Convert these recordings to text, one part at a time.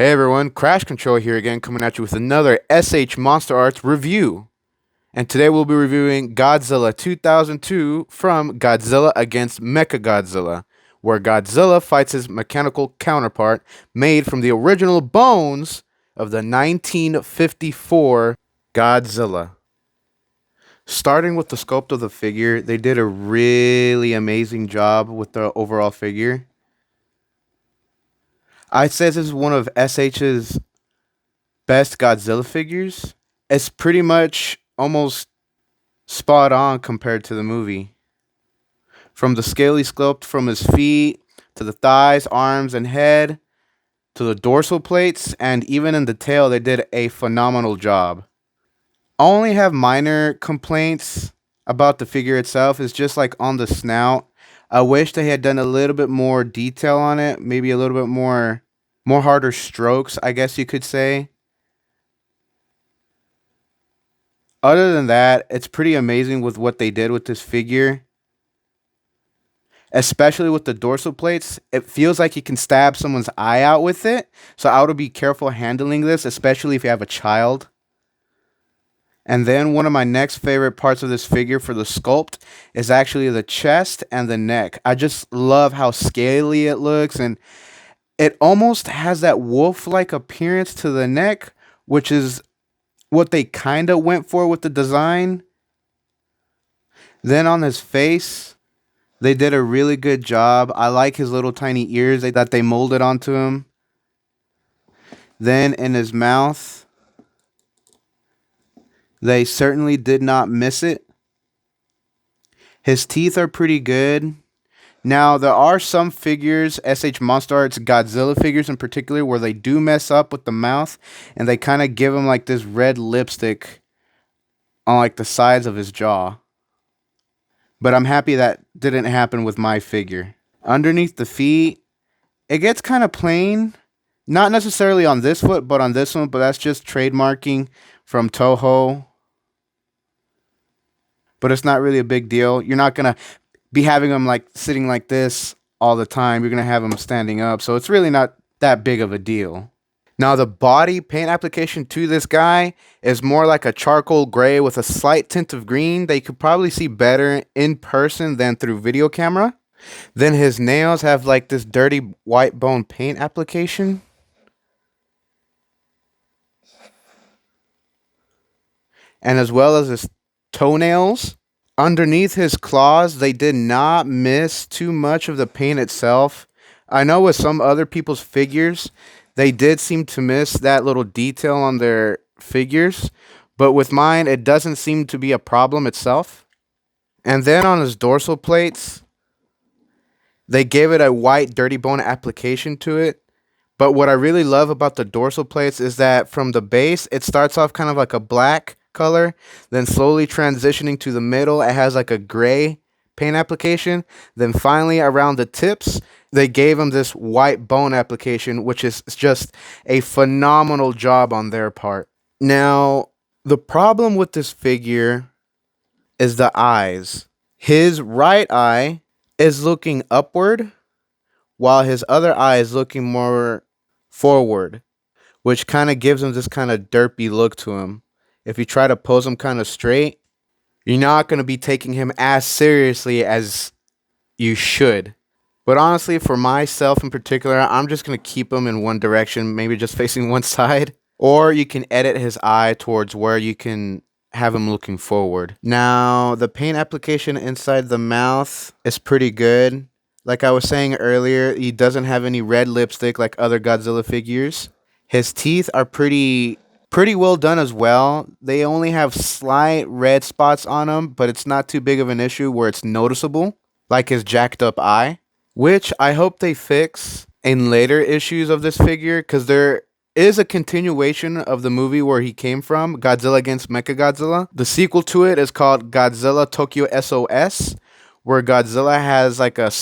Hey everyone, Crash Control here again, coming at you with another SH Monster Arts review. And today we'll be reviewing Godzilla 2002 from Godzilla against Mechagodzilla, where Godzilla fights his mechanical counterpart made from the original bones of the 1954 Godzilla. Starting with the sculpt of the figure, they did a really amazing job with the overall figure. I'd say this is one of SH's best Godzilla figures. It's pretty much almost spot on compared to the movie. From the scaly sculpt from his feet to the thighs, arms, and head to the dorsal plates, and even in the tail, they did a phenomenal job. I only have minor complaints about the figure itself. It's just like on the snout. I wish they had done a little bit more detail on it, maybe a little bit more harder strokes, I guess you could say. Other than that, it's pretty amazing with what they did with this figure. Especially with the dorsal plates. It feels like you can stab someone's eye out with it. So I would be careful handling this, especially if you have a child. And then one of my next favorite parts of this figure for the sculpt is actually the chest and the neck. I just love how scaly it looks, and it almost has that wolf-like appearance to the neck, which is what they kind of went for with the design. Then on his face, they did a really good job. I like his little tiny ears that they molded onto him. Then in his mouth, they certainly did not miss it. His teeth are pretty good. Now, there are some figures, SH Monster Arts Godzilla figures in particular, where they do mess up with the mouth, and they kind of give him like this red lipstick on like the sides of his jaw. But I'm happy that didn't happen with my figure. Underneath the feet, it gets kind of plain. Not necessarily on this foot, but on this one, but that's just trademarking from Toho. But it's not really a big deal. You're not going to be having them like sitting like this all the time. You're going to have them standing up. So it's really not that big of a deal. Now the body paint application to this guy is more like a charcoal gray with a slight tint of green that you could probably see better in person than through video camera. Then his nails have like this dirty white bone paint application. And as well as his toenails. Underneath his claws, they did not miss too much of the paint itself. I know with some other people's figures, they did seem to miss that little detail on their figures. But with mine, it doesn't seem to be a problem itself. And then on his dorsal plates, they gave it a white dirty bone application to it. But what I really love about the dorsal plates is that from the base, it starts off kind of like a black color, then slowly transitioning to the middle, it has like a gray paint application. Then finally around the tips, they gave them this white bone application, which is just a phenomenal job on their part. Now, the problem with this figure is the eyes. His right eye is looking upward, while his other eye is looking more forward, which kind of gives him this kind of derpy look to him. If you try to pose him kind of straight, you're not going to be taking him as seriously as you should. But honestly, for myself in particular, I'm just going to keep him in one direction, maybe just facing one side. Or you can edit his eye towards where you can have him looking forward. Now, the paint application inside the mouth is pretty good. Like I was saying earlier, he doesn't have any red lipstick like other Godzilla figures. His teeth are pretty well done as well. They only have slight red spots on them, but it's not too big of an issue where it's noticeable, like his jacked up eye, which I hope they fix in later issues of this figure, because there is a continuation of the movie where he came from, Godzilla against Mechagodzilla. The sequel to it is called Godzilla Tokyo SOS, where Godzilla has like a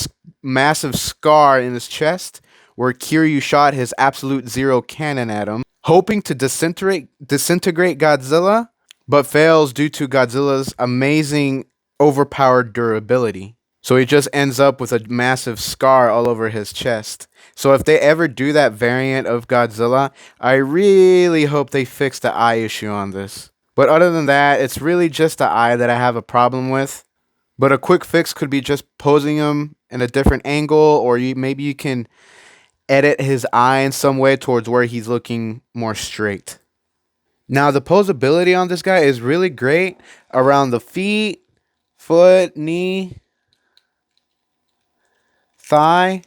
massive scar in his chest where Kiryu shot his absolute zero cannon at him, hoping to disintegrate Godzilla, but fails due to Godzilla's amazing overpowered durability. So he just ends up with a massive scar all over his chest. So if they ever do that variant of Godzilla, I really hope they fix the eye issue on this. But other than that, it's really just the eye that I have a problem with. But a quick fix could be just posing him in a different angle, or maybe you can edit his eye in some way towards where he's looking more straight. Now, the posability on this guy is really great around the feet, foot, knee, thigh.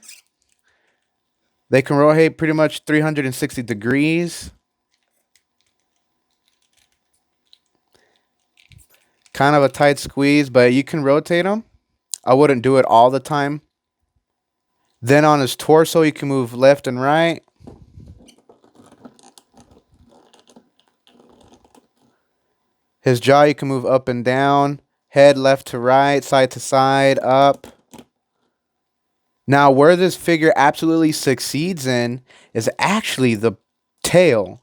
They can rotate pretty much 360 degrees. Kind of a tight squeeze, but you can rotate them. I wouldn't do it all the time. Then on his torso, you can move left and right. His jaw, you can move up and down. Head left to right, side to side, up. Now, where this figure absolutely succeeds in is actually the tail.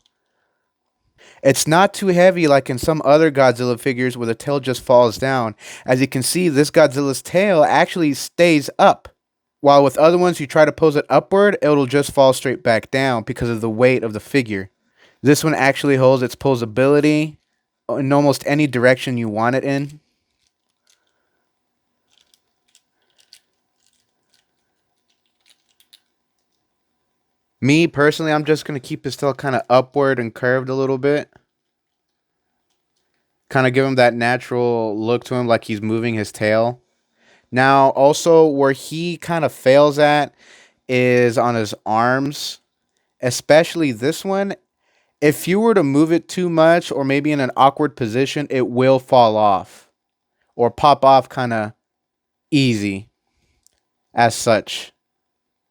It's not too heavy like in some other Godzilla figures where the tail just falls down. As you can see, this Godzilla's tail actually stays up. While with other ones, you try to pose it upward, it'll just fall straight back down because of the weight of the figure. This one actually holds its posability in almost any direction you want it in. Me, personally, I'm just going to keep his tail kind of upward and curved a little bit. Kind of give him that natural look to him like he's moving his tail. Now, also, where he kind of fails at is on his arms. Especially this one. If you were to move it too much or maybe in an awkward position, it will fall off. Or pop off kind of easy as such.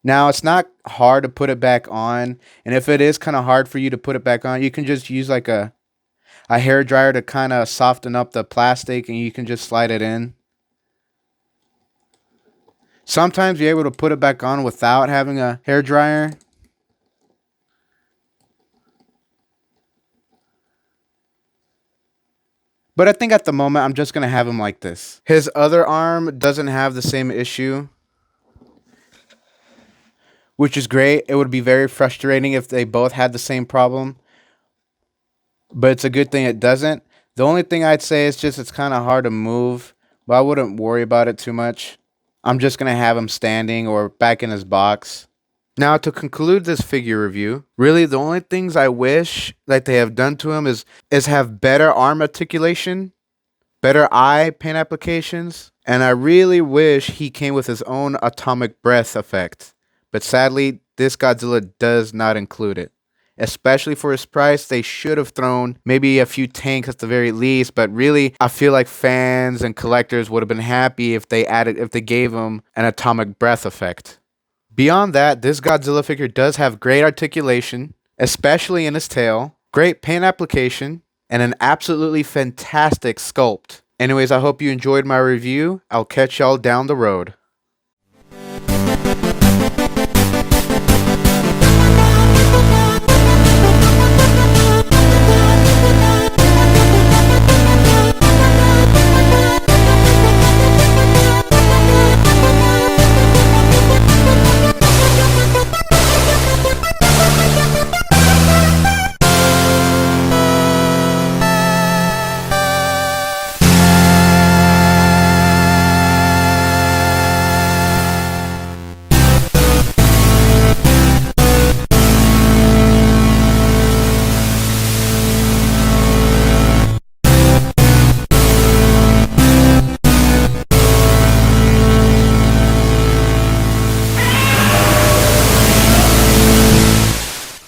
Now, it's not hard to put it back on. And if it is kind of hard for you to put it back on, you can just use like a hair dryer to kind of soften up the plastic and you can just slide it in. Sometimes you're able to put it back on without having a hair dryer. But I think at the moment, I'm just going to have him like this. His other arm doesn't have the same issue, which is great. It would be very frustrating if they both had the same problem. But it's a good thing it doesn't. The only thing I'd say is just it's kind of hard to move, but I wouldn't worry about it too much. I'm just going to have him standing or back in his box. Now, to conclude this figure review, really the only things I wish that they have done to him is have better arm articulation, better eye paint applications, and I really wish he came with his own atomic breath effect. But sadly, this Godzilla does not include it. Especially for his price, they should have thrown maybe a few tanks at the very least, but really, I feel like fans and collectors would have been happy if they gave him an atomic breath effect. Beyond that, this Godzilla figure does have great articulation, especially in his tail, great paint application, and an absolutely fantastic sculpt. Anyways, I hope you enjoyed my review. I'll catch y'all down the road.